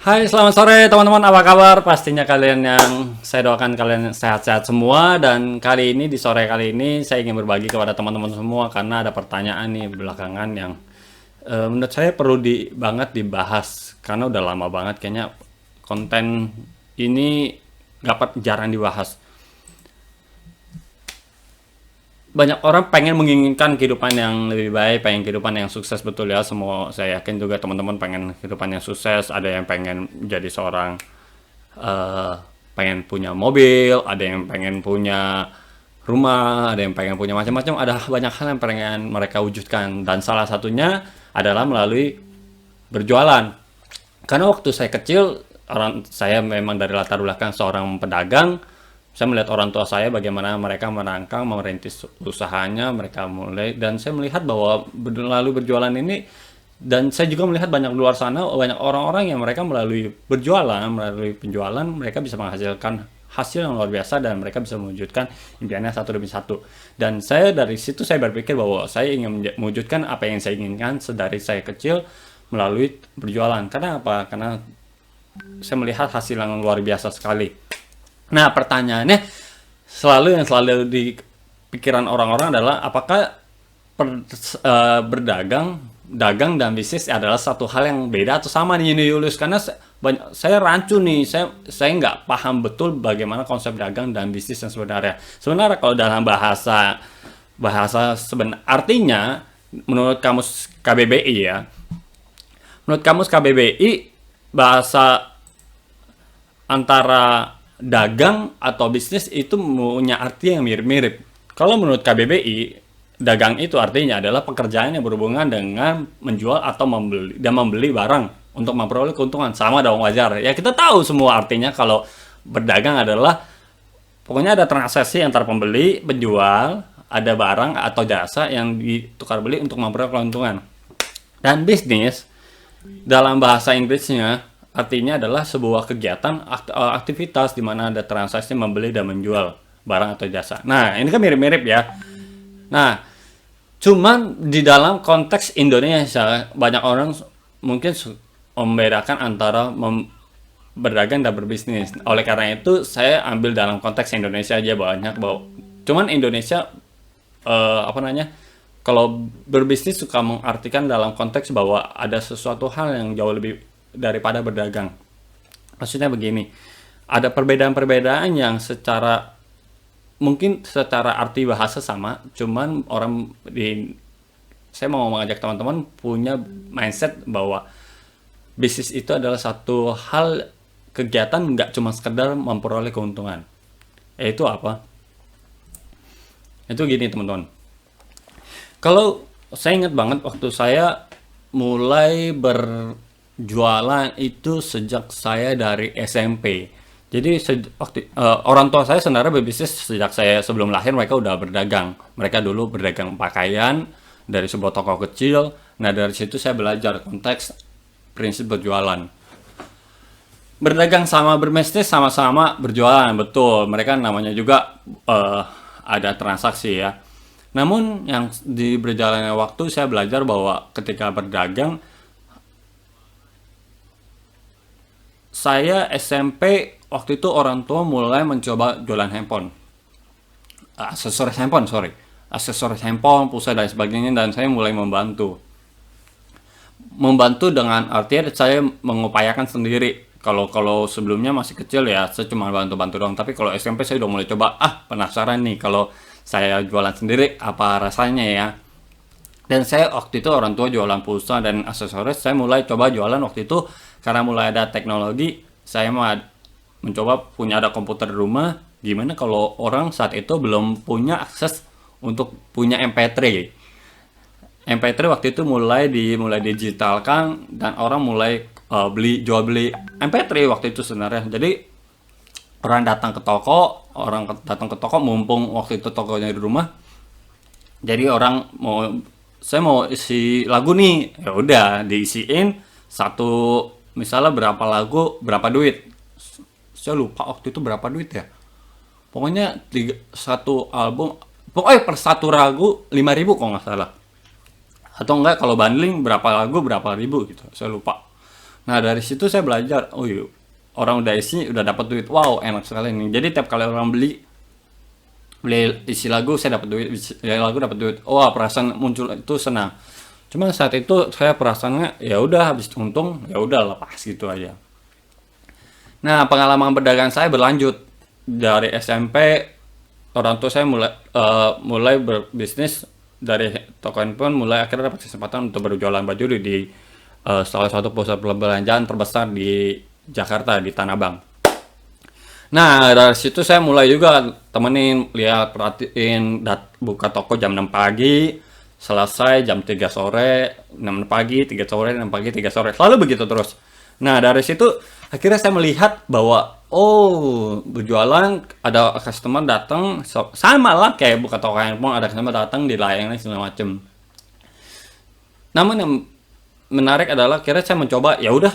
Hai, selamat sore teman-teman. Apa kabar? Pastinya kalian yang saya doakan kalian sehat-sehat semua. Dan kali ini di sore kali ini saya ingin berbagi kepada teman-teman semua karena ada pertanyaan nih belakangan yang menurut saya perlu banget dibahas karena udah lama banget kayaknya konten ini jarang dibahas. Banyak orang pengen menginginkan kehidupan yang lebih baik, pengen kehidupan yang sukses, betul ya. Semua saya yakin juga teman-teman pengen kehidupan yang sukses. Ada yang pengen jadi seorang eh, pengen punya mobil, ada yang pengen punya rumah, ada yang pengen punya macam-macam. Ada banyak hal yang pengen mereka wujudkan dan salah satunya adalah melalui berjualan. Karena waktu saya kecil, orang saya memang dari latar belakang seorang pedagang. Saya melihat orang tua saya bagaimana mereka merangkang, merintis usahanya, mereka mulai, dan saya melihat bahwa melalui berjualan ini, dan saya juga melihat banyak di luar sana, banyak orang-orang yang mereka melalui penjualan, mereka bisa menghasilkan hasil yang luar biasa dan mereka bisa mewujudkan impiannya satu demi satu. Dan saya dari situ saya berpikir bahwa saya ingin mewujudkan apa yang saya inginkan sedari saya kecil melalui berjualan. Karena apa? Karena saya melihat hasil yang luar biasa sekali. Nah, pertanyaannya yang selalu di pikiran orang-orang adalah apakah dagang dan bisnis adalah satu hal yang beda atau sama nih Julius? Karena saya rancu nih, saya nggak paham betul bagaimana konsep dagang dan bisnis yang sebenarnya. Sebenarnya kalau dalam bahasa bahasa artinya menurut kamus KBBI ya, menurut kamus KBBI bahasa antara dagang atau bisnis itu punya arti yang mirip-mirip. Kalau menurut KBBI, dagang itu artinya adalah pekerjaan yang berhubungan dengan menjual atau membeli barang untuk memperoleh keuntungan. Sama dong, wajar. Ya kita tahu semua artinya kalau berdagang adalah pokoknya ada transaksi antara pembeli, penjual, ada barang atau jasa yang ditukar beli untuk memperoleh keuntungan. Dan bisnis dalam bahasa Inggrisnya artinya adalah sebuah kegiatan aktivitas di mana ada transaksi membeli dan menjual barang atau jasa. Nah, ini kan mirip-mirip ya. Nah, cuman di dalam konteks Indonesia banyak orang mungkin membedakan antara berdagang dan berbisnis. Oleh karena itu, saya ambil dalam konteks Indonesia aja banyak bahwa cuman Indonesia apa namanya? Kalau berbisnis suka mengartikan dalam konteks bahwa ada sesuatu hal yang jauh lebih daripada berdagang. Maksudnya begini, ada perbedaan-perbedaan yang mungkin secara arti bahasa sama, cuman saya mau mengajak teman-teman punya mindset bahwa bisnis itu adalah satu hal kegiatan nggak cuma sekedar memperoleh keuntungan. Yaitu apa? Itu gini teman-teman. Kalau saya ingat banget waktu saya mulai jualan itu sejak saya dari SMP. Jadi orang tua saya sebenarnya berbisnis sejak saya sebelum lahir, mereka udah berdagang. Mereka dulu berdagang pakaian dari sebuah toko kecil. Nah, dari situ saya belajar konteks prinsip berjualan. Berdagang sama berbisnis sama-sama berjualan, betul. Mereka namanya juga ada transaksi ya. Namun yang di berjalannya waktu saya belajar bahwa ketika berdagang, saya SMP waktu itu orang tua mulai mencoba jualan handphone, aksesoris handphone, pulsa dan sebagainya, dan saya mulai membantu dengan artinya saya mengupayakan sendiri. Kalau sebelumnya masih kecil ya saya cuma bantu-bantu doang, tapi kalau SMP saya udah mulai coba, penasaran nih kalau saya jualan sendiri apa rasanya ya. Dan saya waktu itu orang tua jualan pulsa dan aksesoris, saya mulai coba jualan waktu itu karena mulai ada teknologi. Saya mencoba punya ada komputer di rumah. Gimana kalau orang saat itu belum punya akses untuk punya MP3. MP3 waktu itu mulai digitalkan dan orang mulai jual beli MP3 waktu itu sebenarnya. Jadi orang datang ke toko mumpung waktu itu tokonya di rumah. Jadi saya mau isi lagu nih, ya udah diisiin satu, misalnya berapa lagu berapa duit. Saya lupa waktu itu berapa duit ya. Pokoknya satu album, pokoknya per satu lagu 5.000 kalau nggak salah. Atau enggak kalau bundling berapa lagu berapa ribu gitu, saya lupa. Nah dari situ saya belajar, oh iya, orang udah isi udah dapat duit, wow enak sekali nih. Jadi tiap kali orang beli beli isi lagu saya dapat duit, isi lagu dapat duit, wah perasaan muncul itu senang. Cuma saat itu saya perasaannya ya udah habis untung ya udah lepas gitu aja. Nah pengalaman berdagang saya berlanjut dari SMP. Orang tua saya mulai berbisnis dari toko handphone, mulai akhirnya dapat kesempatan untuk berjualan baju di salah satu pusat perbelanjaan terbesar di Jakarta, di Tanah Abang. Nah, dari situ saya mulai juga temenin, lihat, perhatiin, buka toko jam 6 pagi, selesai jam 3 sore, 6 pagi, 3 sore, 6 pagi, 3 sore. Selalu begitu terus. Nah, dari situ akhirnya saya melihat bahwa, oh, berjualan, ada customer datang, sama lah kayak buka toko handphone, ada customer datang, dilayani segala macem. Namun yang menarik adalah akhirnya saya mencoba, ya udah,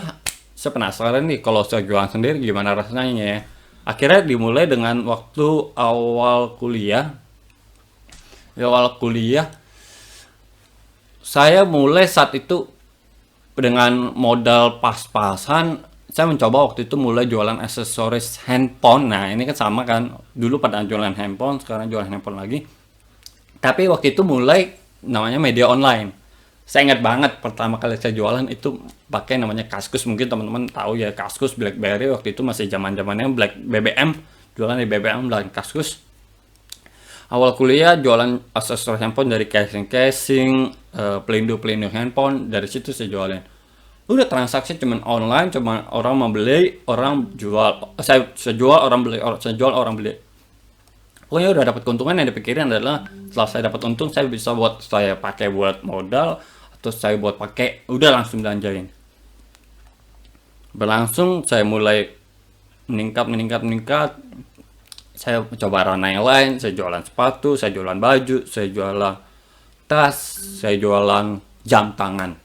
saya penasaran nih kalau saya jualan sendiri gimana rasanya ya. Akhirnya dimulai dengan waktu awal kuliah. Di awal kuliah, saya mulai saat itu dengan modal pas-pasan. Saya mencoba waktu itu mulai jualan aksesoris handphone. Nah, ini kan sama kan. Dulu pada jualan handphone, sekarang jualan handphone lagi. Tapi waktu itu mulai namanya media online. Saya ingat banget pertama kali saya jualan itu pakai namanya Kaskus. Mungkin teman-teman tahu ya, Kaskus BlackBerry waktu itu masih zaman-zamannya Black BBM, jualan di BBM dan Kaskus. Awal kuliah jualan aksesoris handphone dari casing, pelindung handphone, dari situ saya jualin. Udah transaksi cuman online, cuma orang mau beli, orang jual, saya jual, orang beli, saya jual, orang beli. Pokoknya udah dapat keuntungan. Yang dipikirin adalah setelah saya dapat untung saya bisa buat saya pakai buat modal atau saya buat pakai, udah langsung belanjain. Berlangsung saya mulai meningkat. Saya coba ranah yang lain, saya jualan sepatu, saya jualan baju, saya jualan tas, saya jualan jam tangan.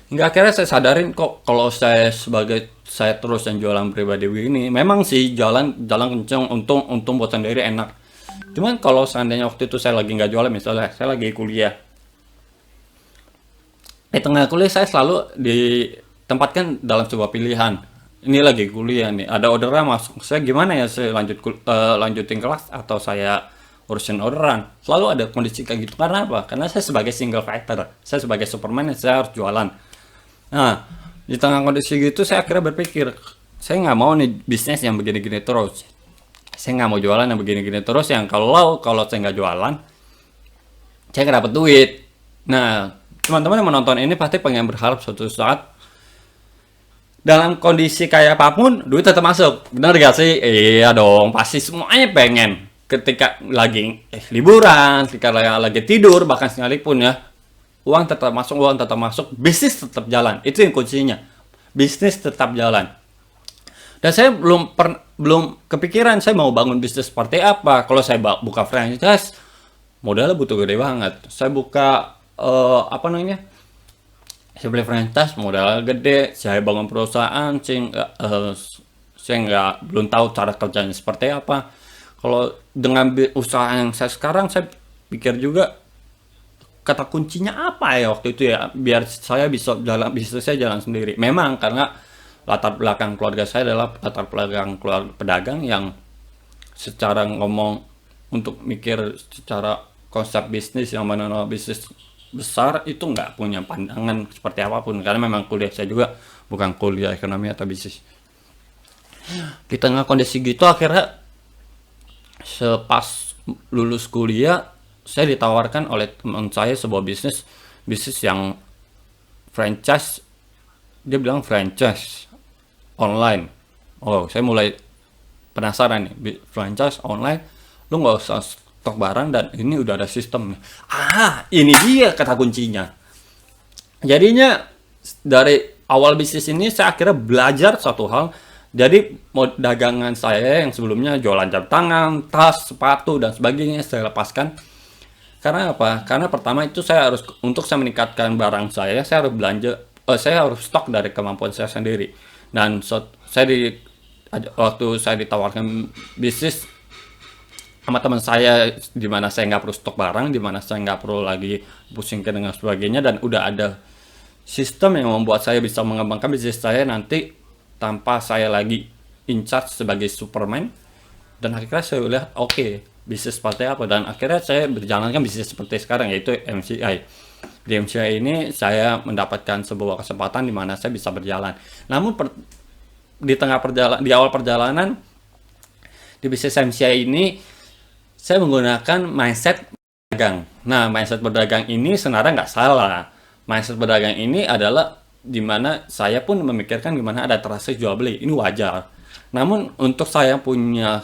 Hingga akhirnya saya sadarin kok kalau saya terus yang jualan pribadi ini, memang sih jalan kenceng, untung buat sendiri enak. Cuman kalau seandainya waktu itu saya lagi nggak jualan, misalnya saya lagi kuliah, di tengah kuliah saya selalu ditempatkan dalam sebuah pilihan. Ini lagi kuliah nih, ada orderan masuk, saya gimana ya, saya lanjutin kelas atau saya urusin orderan. Selalu ada kondisi kayak gitu. Karena apa? Karena saya sebagai single fighter, saya sebagai Superman, saya harus jualan. Nah, di tengah kondisi gitu saya akhirnya berpikir, saya nggak mau nih bisnis yang begini-gini terus. Saya nggak mau jualan yang begini-gini terus, yang kalau saya nggak jualan, saya nggak dapat duit. Nah, teman-teman yang menonton ini pasti pengen berharap suatu saat dalam kondisi kayak apapun duit tetap masuk. Benar gak sih? Iya dong, pasti semuanya pengen. Ketika lagi liburan, ketika lagi tidur, bahkan sekalipun ya, uang tetap masuk, bisnis tetap jalan. Itu yang kuncinya. Bisnis tetap jalan. Dan saya belum kepikiran saya mau bangun bisnis seperti apa. Kalau saya buka franchise, modalnya butuh gede banget. Saya buka saya beli franchise modal gede, saya bangun perusahaan, saya belum tahu cara kerjanya seperti apa. Kalau dengan usaha yang saya sekarang, saya pikir juga kata kuncinya apa ya waktu itu ya, biar saya bisa jalan bisnis saya jalan sendiri. Memang karena latar belakang keluarga saya adalah latar belakang keluarga pedagang yang secara ngomong untuk mikir secara konsep bisnis yang mana bisnis besar itu nggak punya pandangan seperti apapun, karena memang kuliah saya juga bukan kuliah ekonomi atau bisnis. Di tengah kondisi gitu akhirnya sepas lulus kuliah saya ditawarkan oleh teman saya sebuah bisnis yang franchise. Dia bilang franchise online. Oh, saya mulai penasaran nih, franchise online, lu nggak usah stok barang dan ini udah ada sistem. Ini dia kata kuncinya. Jadinya dari awal bisnis ini saya akhirnya belajar satu hal. Jadi dagangan saya yang sebelumnya jualan jam tangan, tas, sepatu dan sebagainya saya lepaskan. Karena apa? Karena pertama itu untuk saya meningkatkan barang saya harus belanja, saya harus stok dari kemampuan saya sendiri. Dan waktu saya ditawarkan bisnis sama teman saya, di mana saya nggak perlu stok barang, di mana saya nggak perlu lagi pusing dengan sebagainya, dan udah ada sistem yang membuat saya bisa mengembangkan bisnis saya nanti tanpa saya lagi in charge sebagai Superman. Dan akhirnya saya lihat oke, bisnis seperti apa, dan akhirnya saya berjalankan bisnis seperti sekarang, yaitu MCI. Di MCI ini saya mendapatkan sebuah kesempatan di mana saya bisa berjalan. Namun di awal perjalanan di bisnis MCI ini saya menggunakan mindset berdagang. Nah, mindset berdagang ini sebenarnya nggak salah. Mindset berdagang ini adalah dimana saya pun memikirkan gimana ada transaksi jual beli, ini wajar. Namun untuk saya punya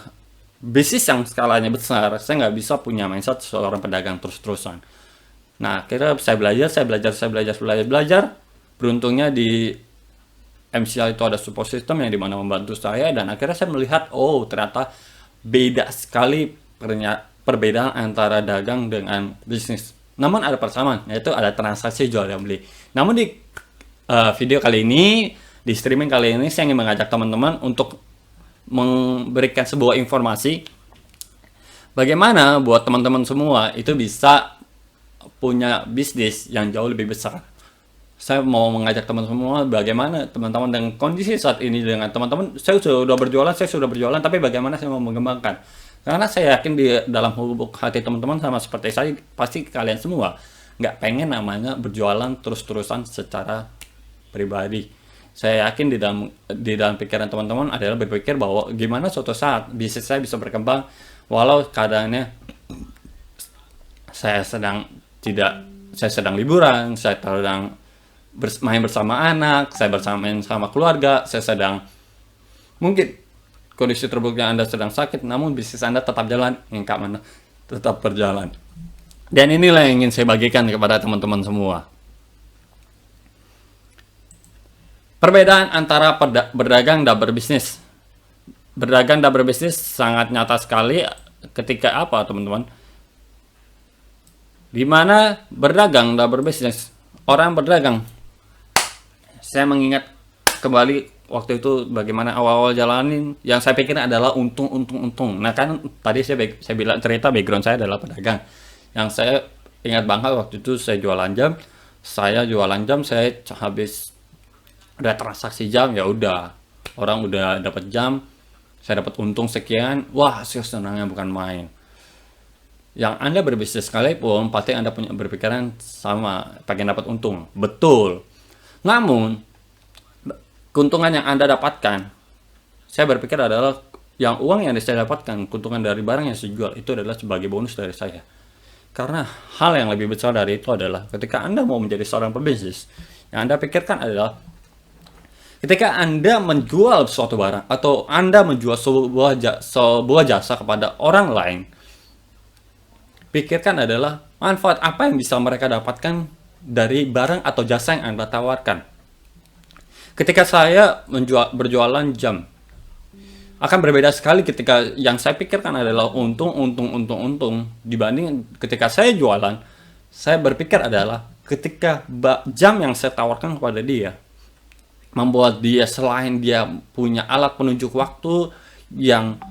bisnis yang skalanya besar, saya nggak bisa punya mindset seorang pedagang terus-terusan. Nah, akhirnya saya belajar. Beruntungnya di MCI itu ada support system yang dimana membantu saya, dan akhirnya saya melihat, oh ternyata beda sekali perbedaan antara dagang dengan bisnis. Namun ada persamaan, yaitu ada transaksi jual dan beli. Namun di video kali ini, di streaming kali ini, saya ingin mengajak teman-teman untuk memberikan sebuah informasi bagaimana buat teman-teman semua itu bisa punya bisnis yang jauh lebih besar. Saya mau mengajak teman-teman semua bagaimana teman-teman dengan kondisi saat ini, dengan teman-teman saya sudah berjualan, tapi bagaimana saya mau mengembangkan. Karena saya yakin di dalam lubuk hati teman-teman sama seperti saya, pasti kalian semua nggak pengen namanya berjualan terus-terusan secara pribadi. Saya yakin di dalam pikiran teman-teman adalah berpikir bahwa gimana suatu saat bisnis saya bisa berkembang walau keadaannya saya sedang liburan, saya sedang main bersama anak, saya main sama keluarga, saya sedang mungkin kondisi terburuknya Anda sedang sakit, namun bisnis Anda tetap jalan, yang mana tetap berjalan. Dan inilah yang ingin saya bagikan kepada teman-teman semua. Perbedaan antara berdagang dan berbisnis. Berdagang dan berbisnis sangat nyata sekali ketika apa, teman-teman? Di mana berdagang dan berbisnis, orang berdagang. Saya mengingat kembali waktu itu bagaimana awal-awal jalanin, yang saya pikir adalah untung. Nah kan tadi saya bilang cerita background saya adalah pedagang. Yang saya ingat banget waktu itu saya jualan jam, saya habis udah transaksi jam, ya udah orang udah dapat jam, saya dapat untung sekian, wah saya senangnya bukan main. Yang Anda berbisnis sekalipun pasti Anda punya berpikiran sama, pengen dapat untung, betul. Namun keuntungan yang Anda dapatkan, saya berpikir adalah uang yang saya dapatkan, keuntungan dari barang yang saya jual itu adalah sebagai bonus dari saya. Karena hal yang lebih besar dari itu adalah ketika Anda mau menjadi seorang pebisnis, yang Anda pikirkan adalah ketika Anda menjual suatu barang atau Anda menjual sebuah jasa kepada orang lain, pikirkan adalah manfaat apa yang bisa mereka dapatkan dari barang atau jasa yang Anda tawarkan. Ketika saya berjualan jam, akan berbeda sekali ketika yang saya pikirkan adalah untung dibanding ketika saya jualan. Saya berpikir adalah ketika jam yang saya tawarkan kepada dia membuat dia, selain dia punya alat penunjuk waktu yang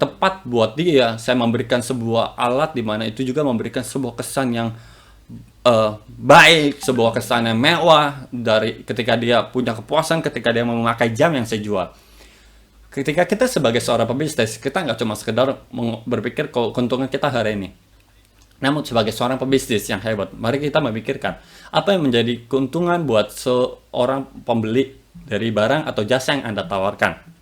tepat buat dia, saya memberikan sebuah alat di mana itu juga memberikan sebuah kesan yang baik, sebuah kesan yang mewah dari ketika dia punya kepuasan ketika dia memakai jam yang saya jual. Ketika kita sebagai seorang pebisnis, kita nggak cuma sekedar berpikir keuntungan kita hari ini. Namun sebagai seorang pebisnis yang hebat, mari kita memikirkan apa yang menjadi keuntungan buat seorang pembeli dari barang atau jasa yang Anda tawarkan.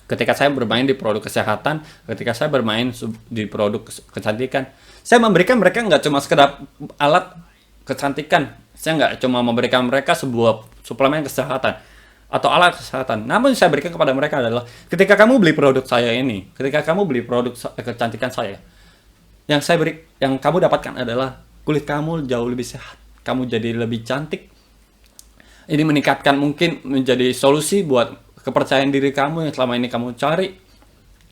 Ketika saya bermain di produk kesehatan, ketika saya bermain di produk kecantikan, saya memberikan mereka nggak cuma sekedar alat kecantikan. Saya nggak cuma memberikan mereka sebuah suplemen kesehatan atau alat kesehatan. Namun saya berikan kepada mereka adalah ketika kamu beli produk saya ini, ketika kamu beli produk kecantikan saya, yang kamu dapatkan adalah kulit kamu jauh lebih sehat, kamu jadi lebih cantik. Ini meningkatkan mungkin menjadi solusi buat kepercayaan diri kamu yang selama ini kamu cari.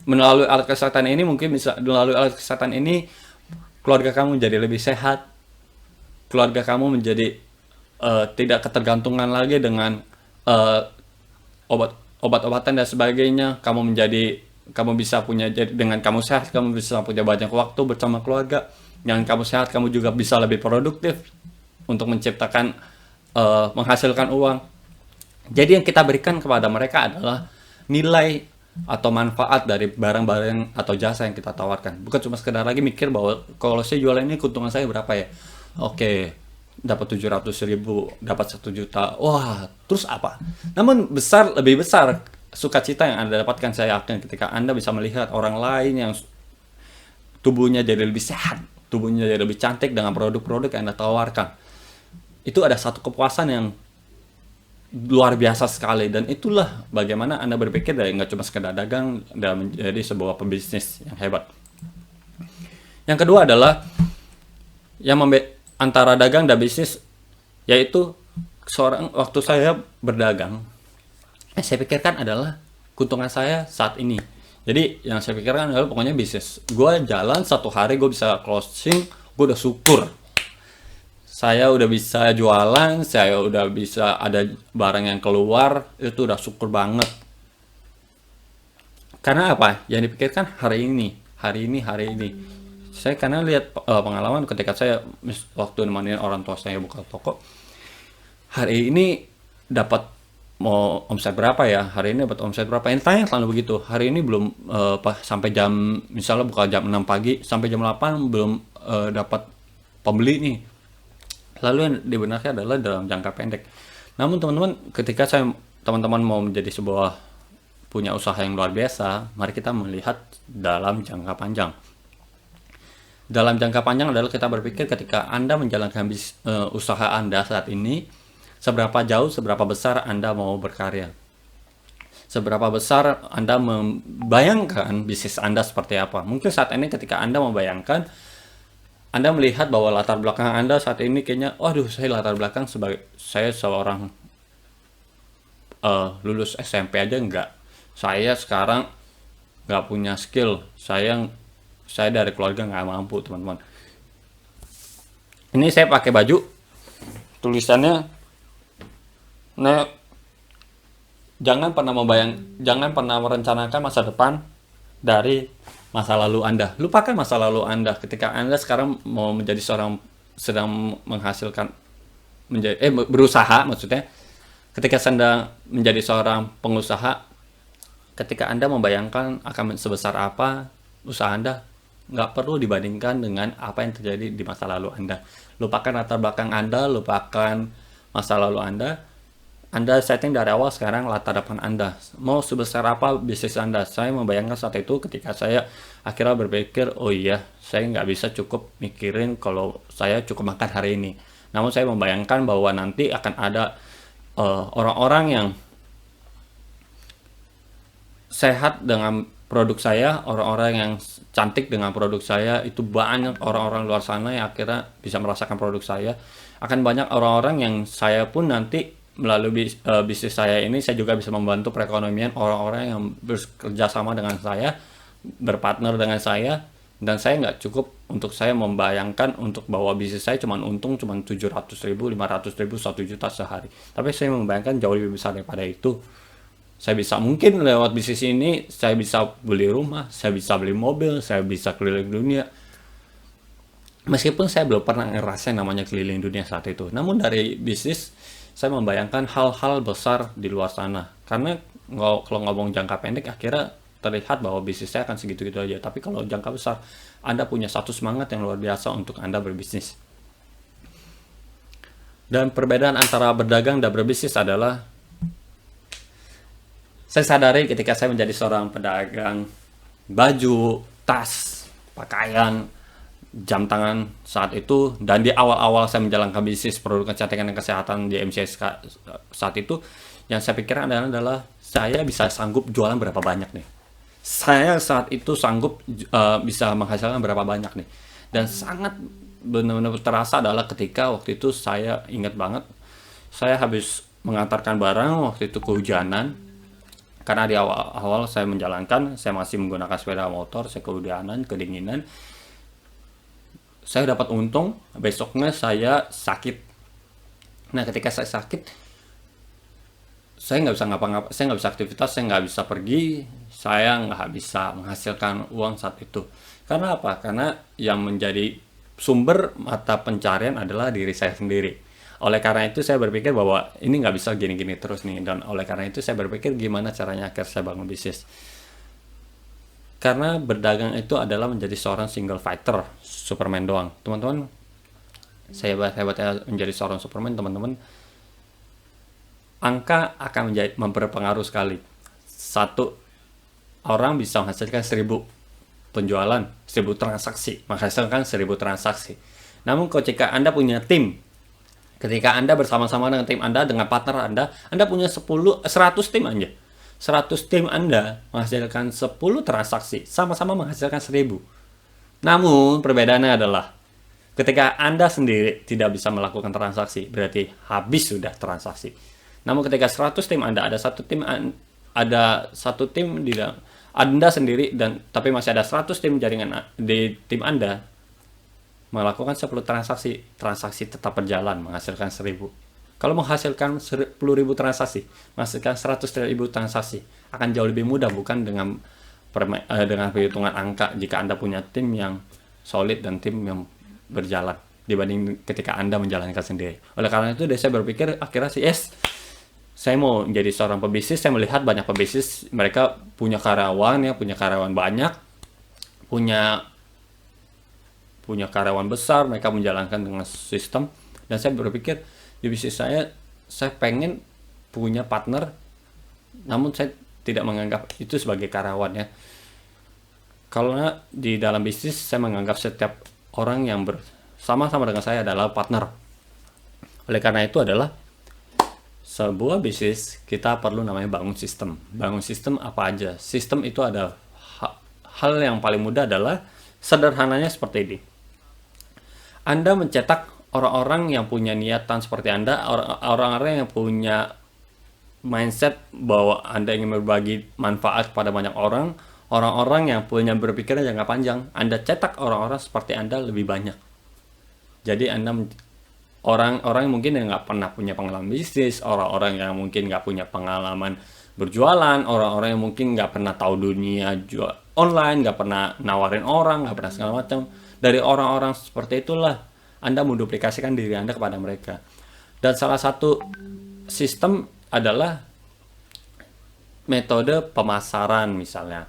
Melalui alat kesehatan ini, mungkin bisa melalui alat kesehatan ini keluarga kamu menjadi lebih sehat, keluarga kamu menjadi tidak ketergantungan lagi dengan obat-obatan dan sebagainya. Kamu bisa punya, dengan kamu sehat, kamu bisa punya banyak waktu bersama keluarga. Dengan kamu sehat, kamu juga bisa lebih produktif untuk menciptakan menghasilkan uang. Jadi yang kita berikan kepada mereka adalah nilai atau manfaat dari barang-barang atau jasa yang kita tawarkan. Bukan cuma sekedar lagi mikir bahwa kalau saya jualan ini keuntungan saya berapa ya? Oke, dapat 700.000, dapat 1 juta. Wah, terus apa? Namun lebih besar sukacita yang Anda dapatkan, saya yakin, ketika Anda bisa melihat orang lain yang tubuhnya jadi lebih sehat, tubuhnya jadi lebih cantik dengan produk-produk yang Anda tawarkan. Itu ada satu kepuasan yang luar biasa sekali, dan itulah bagaimana Anda berpikir dari nggak cuma sekedar dagang dan menjadi sebuah pebisnis yang hebat. Yang kedua adalah antara dagang dan bisnis, yaitu waktu saya berdagang, saya pikirkan adalah keuntungan saya saat ini. Jadi yang saya pikirkan adalah pokoknya bisnis. Gue jalan satu hari gue bisa closing, gue udah syukur. Saya udah bisa jualan, saya udah bisa ada barang yang keluar, itu udah syukur banget. Karena apa? Yang dipikirkan hari ini. Saya karena lihat pengalaman ketika saya waktu nemenin orang tua saya buka toko, hari ini dapat mau omset berapa ya? Hari ini dapat omset berapa? Yang tanya selalu begitu. Hari ini belum sampai jam, misalnya buka jam 6 pagi, sampai jam 8 belum dapat pembeli nih. Lalu yang dibenarkan adalah dalam jangka pendek. Namun teman-teman, ketika teman-teman mau menjadi punya usaha yang luar biasa, mari kita melihat dalam jangka panjang. Dalam jangka panjang adalah kita berpikir ketika Anda menjalankan usaha Anda saat ini, seberapa jauh, seberapa besar Anda mau berkarya. Seberapa besar Anda membayangkan bisnis Anda seperti apa. Mungkin saat ini ketika Anda membayangkan, Anda melihat bahwa latar belakang Anda saat ini kayaknya, waduh, saya latar belakang sebagai saya seorang lulus SMP aja enggak. Saya sekarang nggak punya skill. Saya dari keluarga nggak mampu, teman-teman. Ini saya pakai baju tulisannya, nah, jangan pernah merencanakan masa depan dari masa lalu Anda. Lupakan masa lalu Anda. Ketika Anda sekarang mau menjadi sedang menghasilkan, berusaha maksudnya. Ketika Anda menjadi seorang pengusaha, ketika Anda membayangkan akan sebesar apa usaha Anda, nggak perlu dibandingkan dengan apa yang terjadi di masa lalu Anda. Lupakan latar belakang Anda, lupakan masa lalu Anda. Anda setting dari awal sekarang latar depan Anda. Mau sebesar apa bisnis Anda? Saya membayangkan saat itu ketika saya akhirnya berpikir, oh iya, saya nggak bisa cukup mikirin kalau saya cukup makan hari ini. Namun saya membayangkan bahwa nanti akan ada orang-orang yang sehat dengan produk saya, orang-orang yang cantik dengan produk saya. Itu banyak orang-orang luar sana yang akhirnya bisa merasakan produk saya. Akan banyak orang-orang yang saya pun nanti melalui bisnis saya ini, saya juga bisa membantu perekonomian orang-orang yang bekerja sama dengan saya, berpartner dengan saya, dan saya nggak cukup untuk saya membayangkan untuk bahwa bisnis saya untung cuma 700.000, 500.000, 1 juta sehari. Tapi saya membayangkan jauh lebih besar daripada itu. Saya bisa mungkin lewat bisnis ini, saya bisa beli rumah, saya bisa beli mobil, saya bisa keliling dunia. Meskipun saya belum pernah ngerasain namanya keliling dunia saat itu. Namun dari bisnis, saya membayangkan hal-hal besar di luar sana. Karena kalau ngomong jangka pendek, akhirnya terlihat bahwa bisnis saya akan segitu-gitu aja. Tapi kalau jangka besar, Anda punya satu semangat yang luar biasa untuk Anda berbisnis. Dan perbedaan antara berdagang dan berbisnis adalah, saya sadari ketika saya menjadi seorang pedagang baju, tas, pakaian, jam tangan saat itu, dan di awal-awal saya menjalankan bisnis produk kecantikan dan kesehatan di MCS saat itu, yang saya pikirkan adalah saya bisa sanggup jualan berapa banyak nih. Saya saat itu sanggup bisa menghasilkan berapa banyak nih. Dan sangat benar-benar terasa adalah ketika waktu itu saya ingat banget, saya habis mengantarkan barang waktu itu kehujanan. Karena di awal-awal saya menjalankan, saya masih menggunakan sepeda motor, saya kehujanan, kedinginan. Saya dapat untung, besoknya saya sakit. Nah, ketika saya sakit, saya nggak bisa ngapa-ngapa, saya nggak bisa aktivitas, saya nggak bisa pergi, saya nggak bisa menghasilkan uang saat itu. Karena apa? Karena yang menjadi sumber mata pencarian adalah diri saya sendiri. Oleh karena itu saya berpikir bahwa ini nggak bisa gini-gini terus nih, dan oleh karena itu saya berpikir gimana caranya akhir saya bangun bisnis. Karena berdagang itu adalah menjadi seorang single fighter, Superman doang. Teman-teman, saya hebat-hebatnya menjadi seorang Superman, teman-teman, angka akan menjadi memberpengaruh sekali. Satu orang bisa menghasilkan 1000 penjualan, 1000 transaksi, menghasilkan 1000 transaksi. Namun ketika Anda punya tim, ketika Anda bersama-sama dengan tim Anda, dengan partner Anda punya 100 tim aja. 100 tim Anda menghasilkan 10 transaksi, sama-sama menghasilkan 1000. Namun perbedaannya adalah ketika Anda sendiri tidak bisa melakukan transaksi, berarti habis sudah transaksi. Namun ketika 100 tim Anda, ada satu tim di dalam Anda sendiri, dan tapi masih ada 100 tim jaringan di tim Anda melakukan 10 transaksi tetap berjalan, menghasilkan 1000. Kalau menghasilkan 10.000 transaksi, menghasilkan 100.000 transaksi, akan jauh lebih mudah, bukan dengan perhitungan angka, jika Anda punya tim yang solid dan tim yang berjalan, dibanding ketika Anda menjalankan sendiri. Oleh karena itu, saya berpikir akhirnya sih, saya mau menjadi seorang pebisnis. Saya melihat banyak pebisnis, mereka punya karyawan banyak, punya karyawan besar, mereka menjalankan dengan sistem. Dan saya berpikir di bisnis saya pengen punya partner, namun saya tidak menganggap itu sebagai karyawan ya. Karena di dalam bisnis saya menganggap setiap orang yang bersama-sama dengan saya adalah partner. Oleh karena itu adalah sebuah bisnis kita perlu namanya bangun sistem. Bangun sistem apa aja? Sistem itu ada hal yang paling mudah adalah sederhananya seperti ini. Anda mencetak orang-orang yang punya niatan seperti Anda, orang-orang yang punya mindset bahwa Anda ingin berbagi manfaat kepada banyak orang, orang-orang yang punya berpikiran jangka panjang. Anda cetak orang-orang seperti Anda lebih banyak. Jadi Anda orang-orang yang mungkin yang nggak pernah punya pengalaman bisnis, orang-orang yang mungkin nggak punya pengalaman berjualan, orang-orang yang mungkin nggak pernah tahu dunia jual online, nggak pernah nawarin orang, nggak pernah segala macam. Dari orang-orang seperti itulah Anda menduplikasikan diri Anda kepada mereka. Dan salah satu sistem adalah metode pemasaran misalnya.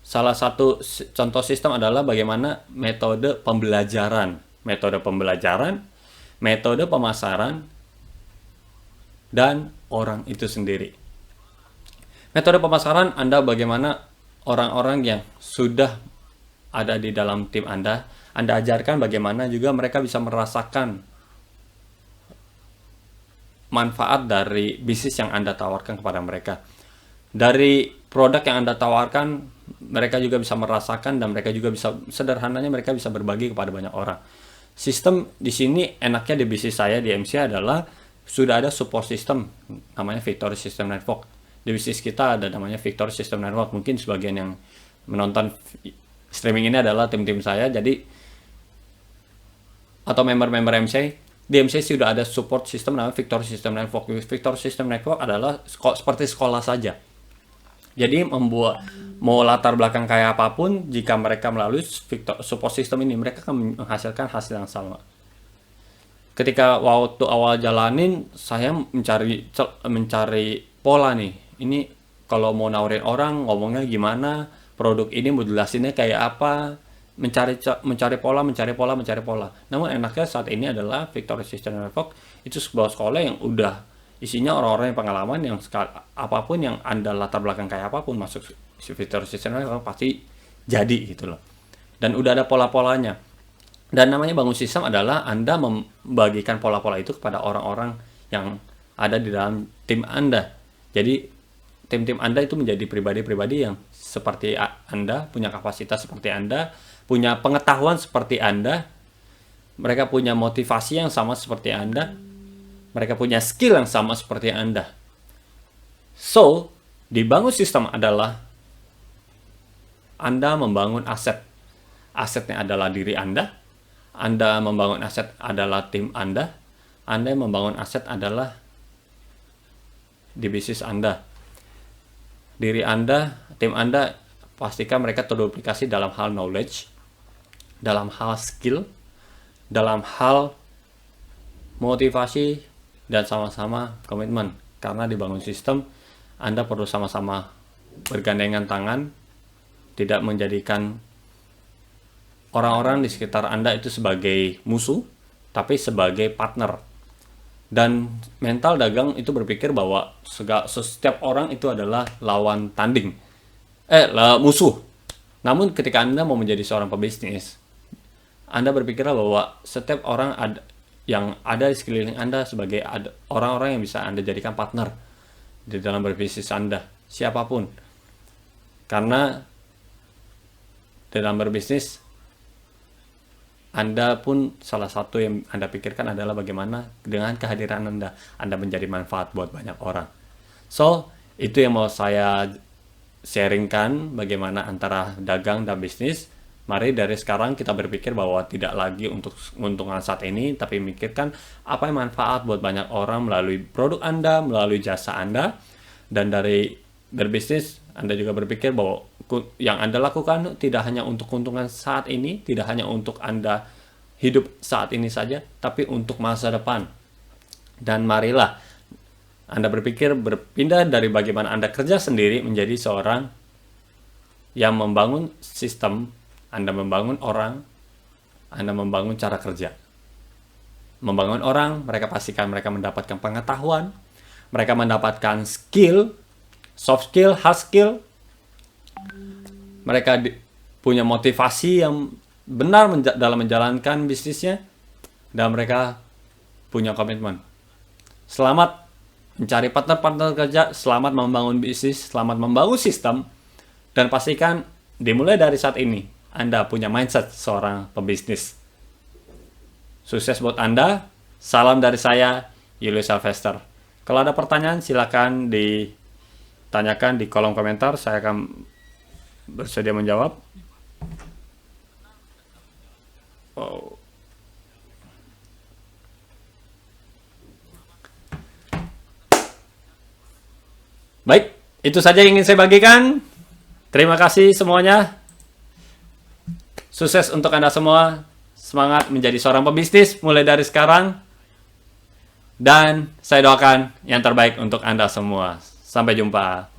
Salah satu contoh sistem adalah bagaimana metode pembelajaran, metode pemasaran, dan orang itu sendiri. Metode pemasaran Anda bagaimana orang-orang yang sudah ada di dalam tim Anda ajarkan bagaimana juga mereka bisa merasakan manfaat dari bisnis yang Anda tawarkan kepada mereka. Dari produk yang Anda tawarkan, mereka juga bisa merasakan, dan mereka juga bisa, sederhananya mereka bisa berbagi kepada banyak orang. Sistem di sini enaknya di bisnis saya di MC adalah sudah ada support system, namanya Victory System Network. Di bisnis kita ada namanya Victory System Network. Mungkin sebagian yang menonton streaming ini adalah tim-tim saya, jadi atau member-member MC. Di MC sudah ada support system namanya Victory System Network. Victory System Network adalah seperti sekolah saja. Jadi mau latar belakang kayak apapun, jika mereka melalui support system ini, mereka akan menghasilkan hasil yang sama. Ketika waktu awal jalanin, saya mencari pola nih. Ini kalau mau nawarin orang, ngomongnya gimana, produk ini mau jelasinnya kayak apa, mencari pola. Namun enaknya saat ini adalah Victory System Network itu sebuah sekolah yang udah isinya orang-orang yang pengalaman, yang apapun yang Anda latar belakang kayak apapun, masuk Victory System Network pasti jadi gitu loh. Dan udah ada pola-polanya. Dan namanya bangun sistem adalah Anda membagikan pola-pola itu kepada orang-orang yang ada di dalam tim Anda. Jadi tim-tim Anda itu menjadi pribadi-pribadi yang seperti Anda, punya kapasitas seperti Anda, punya pengetahuan seperti Anda, mereka punya motivasi yang sama seperti Anda, mereka punya skill yang sama seperti Anda. So, dibangun sistem adalah Anda membangun aset. Asetnya adalah diri Anda membangun aset adalah tim Anda membangun aset adalah di bisnis Anda. Diri Anda, tim Anda, pastikan mereka terduplikasi dalam hal knowledge, dalam hal skill, dalam hal motivasi, dan sama-sama komitmen. Karena dibangun sistem, Anda perlu sama-sama bergandengan tangan, tidak menjadikan orang-orang di sekitar Anda itu sebagai musuh, tapi sebagai partner. Dan mental dagang itu berpikir bahwa setiap orang itu adalah lawan tanding, musuh. Namun ketika Anda mau menjadi seorang pebisnis, Anda berpikirlah bahwa setiap orang yang ada di sekeliling Anda sebagai orang-orang yang bisa Anda jadikan partner di dalam berbisnis Anda, siapapun. Karena dalam berbisnis, Anda pun salah satu yang Anda pikirkan adalah bagaimana dengan kehadiran Anda menjadi manfaat buat banyak orang. So, itu yang mau saya sharingkan, bagaimana antara dagang dan bisnis. Mari dari sekarang kita berpikir bahwa tidak lagi untuk keuntungan saat ini, tapi mikirkan apa yang manfaat buat banyak orang melalui produk Anda, melalui jasa Anda. Dan dari berbisnis, Anda juga berpikir bahwa yang Anda lakukan tidak hanya untuk keuntungan saat ini, tidak hanya untuk Anda hidup saat ini saja, tapi untuk masa depan. Dan marilah Anda berpikir berpindah dari bagaimana Anda kerja sendiri menjadi seorang yang membangun sistem. Anda membangun orang, Anda membangun cara kerja. Membangun orang, mereka pastikan mereka mendapatkan pengetahuan, mereka mendapatkan skill, soft skill, hard skill, mereka punya motivasi yang benar dalam menjalankan bisnisnya, dan mereka punya komitmen. Selamat mencari partner-partner kerja, selamat membangun bisnis, selamat membangun sistem, dan pastikan dimulai dari saat ini Anda punya mindset seorang pebisnis. Sukses buat Anda. Salam dari saya, Julius Sylvester. Kalau ada pertanyaan, silakan ditanyakan di kolom komentar. Saya akan bersedia menjawab. Wow. Baik, itu saja yang ingin saya bagikan. Terima kasih semuanya. Sukses untuk Anda semua. Semangat menjadi seorang pebisnis mulai dari sekarang. Dan saya doakan yang terbaik untuk Anda semua. Sampai jumpa.